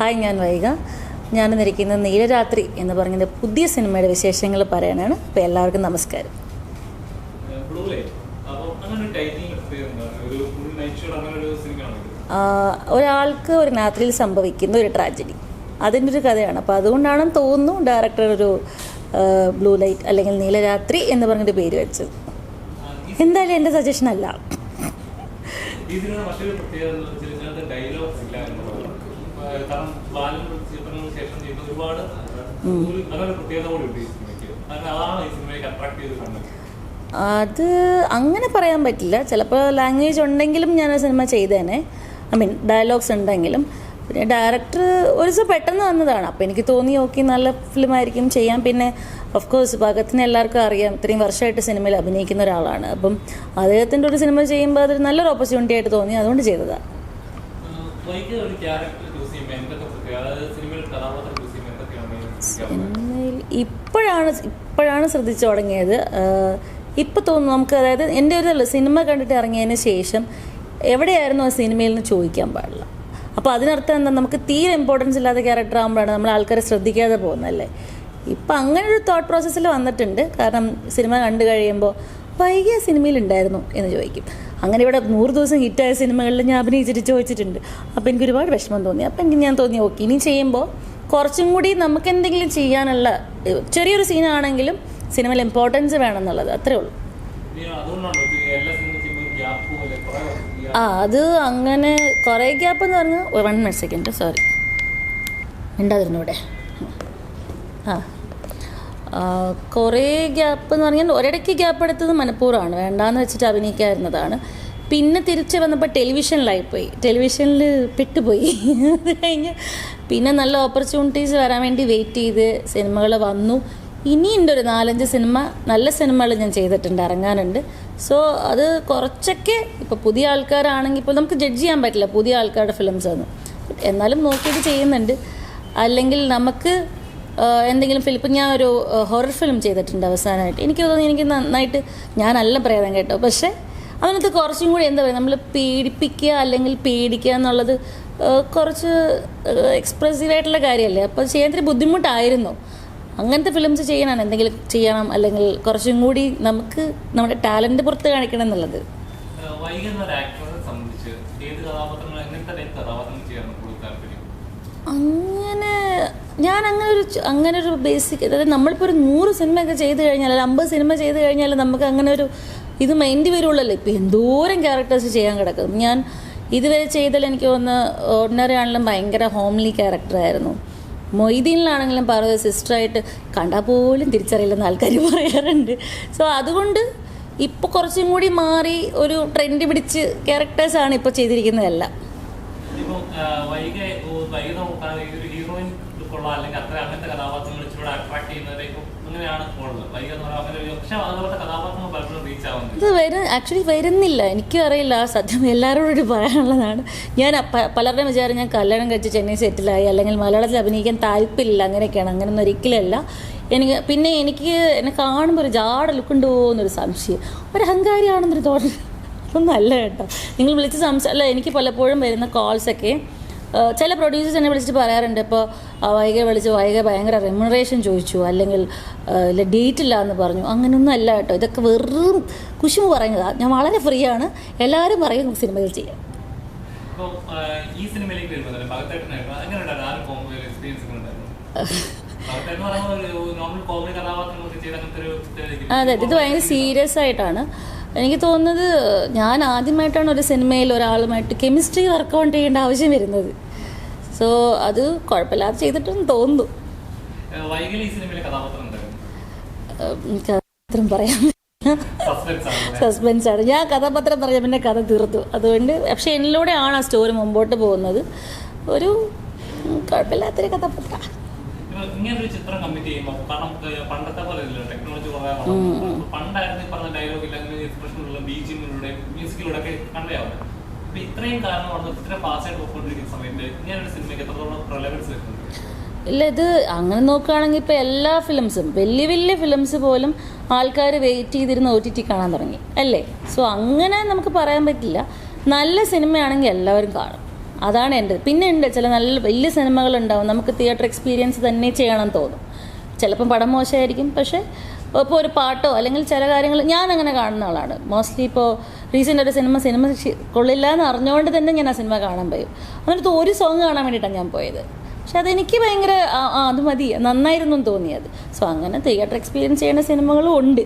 Hi, ഞാൻ വൈഗ. ഞാനിന്നിരിക്കുന്ന നീലരാത്രി എന്ന് പറഞ്ഞ പുതിയ സിനിമയുടെ വിശേഷങ്ങൾ പറയാനാണ്. അപ്പോൾ എല്ലാവർക്കും നമസ്കാരം. ഒരാൾക്ക് ഒരു രാത്രിയിൽ സംഭവിക്കുന്ന ഒരു ട്രാജഡി, അതിൻ്റെ ഒരു കഥയാണ്. അപ്പോൾ അതുകൊണ്ടാണെന്ന് തോന്നുന്നു ഡയറക്ടർ ഒരു ബ്ലൂ ലൈറ്റ് അല്ലെങ്കിൽ നീലരാത്രി എന്ന് പറഞ്ഞൊരു പേര് വെച്ചത്. എന്തായാലും എൻ്റെ സജഷൻ അല്ല. അത് അങ്ങനെ പറയാൻ പറ്റില്ല. ചിലപ്പോൾ ലാംഗ്വേജ് ഉണ്ടെങ്കിലും ഞാൻ സിനിമ ചെയ്തേനെ, ഡയലോഗ്സ് ഉണ്ടെങ്കിലും. പിന്നെ ഡയറക്ടർ ഒരു ദിവസം പെട്ടെന്ന് വന്നതാണ്. അപ്പോൾ എനിക്ക് തോന്നി ഓക്കെ, നല്ല ഫിലിമായിരിക്കും ചെയ്യാം. പിന്നെ ഓഫ് കോഴ്സ് ഭഗത്തിനെ എല്ലാവർക്കും അറിയാം, ഇത്രയും വർഷമായിട്ട് സിനിമയിൽ അഭിനയിക്കുന്ന ഒരാളാണ്. അപ്പം അദ്ദേഹത്തിൻ്റെ ഒരു സിനിമ ചെയ്യുമ്പോൾ അതൊരു നല്ലൊരു ഓപ്പർച്യൂണിറ്റി ആയിട്ട് തോന്നി, അതുകൊണ്ട് ചെയ്തതാണ്. സിനിമയിൽ ഇപ്പോഴാണ് ശ്രദ്ധിച്ചു തുടങ്ങിയത്. ഇപ്പം തോന്നുന്നു നമുക്ക്, അതായത് എൻ്റെ ഒരു സിനിമ കണ്ടിട്ട് ഇറങ്ങിയതിന് ശേഷം എവിടെയായിരുന്നു ആ സിനിമയിൽ നിന്ന് ചോദിക്കാൻ പാടില്ല. അപ്പോൾ അതിനർത്ഥം എന്താ, നമുക്ക് തീരെ ഇമ്പോർട്ടൻസ് ഇല്ലാത്ത ക്യാരക്ടർ ആകുമ്പോഴാണ് നമ്മൾ ആൾക്കാരെ ശ്രദ്ധിക്കാതെ പോകുന്നതല്ലേ. ഇപ്പം അങ്ങനെ ഒരു തോട്ട് പ്രോസസ്സിൽ വന്നിട്ടുണ്ട്. കാരണം സിനിമ കണ്ടു കഴിയുമ്പോൾ വൈകിയ സിനിമയിലുണ്ടായിരുന്നു എന്ന് ചോദിക്കും. അങ്ങനെ ഇവിടെ 100 ദിവസം ഹിറ്റായ സിനിമകളിൽ ഞാൻ അഭിനയിച്ചിട്ട് ചോദിച്ചിട്ടുണ്ട്. അപ്പോൾ എനിക്ക് ഒരുപാട് വിഷമം തോന്നി. അപ്പം എനിക്ക് ഞാൻ തോന്നി ഓക്കെ, ഇനി ചെയ്യുമ്പോൾ കുറച്ചും കൂടി നമുക്ക് എന്തെങ്കിലും ചെയ്യാനുള്ള ചെറിയൊരു സീനാണെങ്കിലും സിനിമയിൽ ഇമ്പോർട്ടൻസ് വേണമെന്നുള്ളത്, അത്രേ ഉള്ളൂ. അത് അങ്ങനെ കുറേ ഗ്യാപ്പ് എന്ന് പറഞ്ഞാൽ 1 minute സെക്കൻഡ്, സോറി, ഉണ്ടായിരുന്നു ഇവിടെ. കുറേ ഗ്യാപ്പ് എന്ന് പറഞ്ഞാൽ ഒരിടയ്ക്ക് ഗ്യാപ്പ് എടുത്തത് മനഃപൂർവ്വമാണ്, വേണ്ടാന്ന് വെച്ചിട്ട് അഭിനയിക്കാതിരുന്നതാണ്. പിന്നെ തിരിച്ച് വന്നപ്പോൾ ടെലിവിഷനിലായിപ്പോയി, ടെലിവിഷനിൽ പെട്ടുപോയി. അത് കഴിഞ്ഞ് പിന്നെ നല്ല ഓപ്പർച്യൂണിറ്റീസ് വരാൻ വേണ്ടി വെയിറ്റ് ചെയ്ത് സിനിമകൾ വന്നു. ഇനിയുണ്ട് ഒരു 4-5 സിനിമ, നല്ല സിനിമകൾ ഞാൻ ചെയ്തിട്ടുണ്ട്, ഇറങ്ങാനുണ്ട്. സോ അത് കുറച്ചൊക്കെ ഇപ്പോൾ പുതിയ ആൾക്കാരാണെങ്കിൽ ഇപ്പോൾ നമുക്ക് ജഡ്ജ് ചെയ്യാൻ പറ്റില്ല പുതിയ ആൾക്കാരുടെ ഫിലിംസ് ഒന്നും, എന്നാലും നോക്കിയിട്ട് ചെയ്യുന്നുണ്ട്. അല്ലെങ്കിൽ നമുക്ക് എന്തെങ്കിലും ഫിലിം, ഇപ്പം ഞാൻ ഒരു ഹൊറർ ഫിലിം ചെയ്തിട്ടുണ്ട് അവസാനമായിട്ട്. എനിക്ക് തോന്നി എനിക്ക് നന്നായിട്ട്, ഞാനല്ല പ്രേതം കേട്ടോ, പക്ഷേ അതിനകത്ത് കുറച്ചും കൂടി എന്താ പറയുക, നമ്മൾ പേടിപ്പിക്കുക അല്ലെങ്കിൽ പേടിക്കുക എന്നുള്ളത് കുറച്ച് എക്സ്പ്രസീവായിട്ടുള്ള കാര്യമല്ലേ. അപ്പോൾ ചെയ്യാൻ ബുദ്ധിമുട്ടായിരുന്നു. അങ്ങനത്തെ ഫിലിംസ് ചെയ്യാനാണ്, എന്തെങ്കിലും ചെയ്യണം അല്ലെങ്കിൽ കുറച്ചും കൂടി നമുക്ക് നമ്മുടെ ടാലൻറ്റ് പുറത്ത് കാണിക്കണം എന്നുള്ളത്. അങ്ങനെ ഒരു ബേസിക്, അതായത് നമ്മളിപ്പോൾ ഒരു 100 സിനിമയൊക്കെ ചെയ്ത് കഴിഞ്ഞാൽ, 50 സിനിമ ചെയ്ത് കഴിഞ്ഞാൽ നമുക്ക് അങ്ങനെ ഒരു ഇത് മൈൻഡ് വരുള്ളല്ലോ. ഇപ്പോൾ എന്തോരം ക്യാരക്ടേഴ്സ് ചെയ്യാൻ കിടക്കും. ഞാൻ ഇതുവരെ ചെയ്താൽ എനിക്ക് തോന്നുന്നു ഓർഡിനറി ആണെങ്കിലും ഭയങ്കര ഹോംലി ക്യാരക്ടറായിരുന്നു. മൊയ്തീനിലാണെങ്കിലും പറയുക സിസ്റ്ററായിട്ട് കണ്ടാൽ പോലും തിരിച്ചറിയില്ലെന്ന് ആൾക്കാർ പറയാറുണ്ട്. സോ അതുകൊണ്ട് ഇപ്പോൾ കുറച്ചും കൂടി മാറി ഒരു ട്രെൻഡ് പിടിച്ച് ക്യാരക്ടേഴ്സാണ് ഇപ്പോൾ ചെയ്തിരിക്കുന്നതെല്ലാം. ഇത് ആക്ച്വലി വരുന്നില്ല, എനിക്കും അറിയില്ല. സത്യം എല്ലാവരോടും പറയാനുള്ളതാണ്. ഞാൻ പലരുടെയും വിചാരം ഞാൻ കല്യാണം കഴിച്ച് ചെന്നൈ സെറ്റിലായി അല്ലെങ്കിൽ മലയാളത്തിൽ അഭിനയിക്കാൻ താല്പര്യമില്ല, അങ്ങനെയൊക്കെയാണ്. അങ്ങനെയൊന്നും ഒരിക്കലല്ല. എനിക്ക് എന്നെ കാണുമ്പോൾ ഒരു ജാട ലുക്കുണ്ടോ എന്നൊരു സംശയം, ഒരു അഹങ്കാരിയാണെന്നൊരു തോന്നൽ. അതൊന്നും അല്ല കേട്ടോ. നിങ്ങൾ വിളിച്ച് അല്ല, എനിക്ക് പലപ്പോഴും വരുന്ന കോൾസൊക്കെ ചില പ്രൊഡ്യൂസേഴ്സ് എന്നെ വിളിച്ചിട്ട് പറയാറുണ്ട്, ഇപ്പോൾ വൈകെ ഭയങ്കര റെമ്യൂണറേഷൻ ചോദിച്ചു, അല്ലെങ്കിൽ ഡേറ്റ് ഇല്ല എന്ന് പറഞ്ഞു. അങ്ങനെയൊന്നും അല്ല കേട്ടോ, ഇതൊക്കെ വെറും കുശുമ്പ് പറയുന്നതാണ്. ഞാൻ വളരെ ഫ്രീ ആണ്, എല്ലാവരും പറയും നമുക്ക് സിനിമകൾ ചെയ്യാം. അതെ, ഇത് ഭയങ്കര സീരിയസ് ആയിട്ടാണ്. എനിക്ക് തോന്നുന്നത് ഞാൻ ആദ്യമായിട്ടാണ് ഒരു സിനിമയിൽ ഒരാളുമായിട്ട് കെമിസ്ട്രി വർക്കൗട്ട് ചെയ്യേണ്ട ആവശ്യം വരുന്നത്. സോ അത് കുഴപ്പമില്ലാതെ ചെയ്തിട്ടെന്ന് തോന്നുന്നു. കഥാപാത്രം പറയാൻ സസ്പെൻസ് ആണ്. ഞാൻ കഥാപാത്രം പറഞ്ഞാൽ പിന്നെ കഥ തീർത്തു. അതുകൊണ്ട് പക്ഷെ എന്നിലൂടെയാണ് ആ സ്റ്റോറി മുമ്പോട്ട് പോകുന്നത്. ഒരു കുഴപ്പമില്ലാത്തൊരു കഥാപാത്രം. ഇങ്ങനൊരു ചിത്രം കമ്മിറ്റ് ചെയ്യുമ്പോൾ, കാരണം പണ്ടത്തെ പോലെ ടെക്നോളജി പണ്ടായിരുന്നു പറഞ്ഞ ഡയലോഗില്ല, എക്സ്പ്രഷനുള്ള ബീജിങ്ങിലൂടെ മ്യൂസിക്കിലൂടെ ഒക്കെ കണ്ടയാവുന്നത്. അപ്പൊ ഇത്രയും കാലം ഇത്ര ഫാസ്റ്റായിട്ട് പോയിക്കൊണ്ടിരിക്കുന്ന സമയത്ത് ഇങ്ങനൊരു സിനിമയ്ക്ക് എത്രത്തോളം റെലവൻസ് വരുന്നുണ്ട്? ഇല്ല, ഇത് അങ്ങനെ നോക്കുകയാണെങ്കിൽ ഇപ്പോൾ എല്ലാ ഫിലിംസും, വലിയ വലിയ ഫിലിംസ് പോലും ആൾക്കാർ വെയിറ്റ് ചെയ്തിരുന്ന് OTT കാണാൻ തുടങ്ങി അല്ലേ. സോ അങ്ങനെ നമുക്ക് പറയാൻ പറ്റില്ല. നല്ല സിനിമയാണെങ്കിൽ എല്ലാവരും കാണും, അതാണ് എൻ്റെ. പിന്നെ ഉണ്ട് ചില നല്ല വലിയ സിനിമകളുണ്ടാവും, നമുക്ക് തിയേറ്റർ എക്സ്പീരിയൻസ് തന്നെ ചെയ്യണം തോന്നും. ചിലപ്പം പടം മോശമായിരിക്കും, പക്ഷേ ഇപ്പോൾ ഒരു പാട്ടോ അല്ലെങ്കിൽ ചില കാര്യങ്ങൾ ഞാൻ അങ്ങനെ കാണുന്ന ആളാണ് മോസ്റ്റ്ലി. ഇപ്പോൾ റീസെൻ്റ് ഒരു സിനിമ കൊള്ളില്ല എന്ന് അറിഞ്ഞുകൊണ്ട് തന്നെ ഞാൻ ആ സിനിമ കാണാൻ പോയി. അതിനകത്ത് ഒരു സോങ് കാണാൻ വേണ്ടിയിട്ടാണ് ഞാൻ പോയത്, പക്ഷെ അതെനിക്ക് ഭയങ്കര അത് മതി, നന്നായിരുന്നു എന്ന് തോന്നിയത്. സോ അങ്ങനെ തിയേറ്റർ എക്സ്പീരിയൻസ് ചെയ്യുന്ന സിനിമകളും ഉണ്ട്.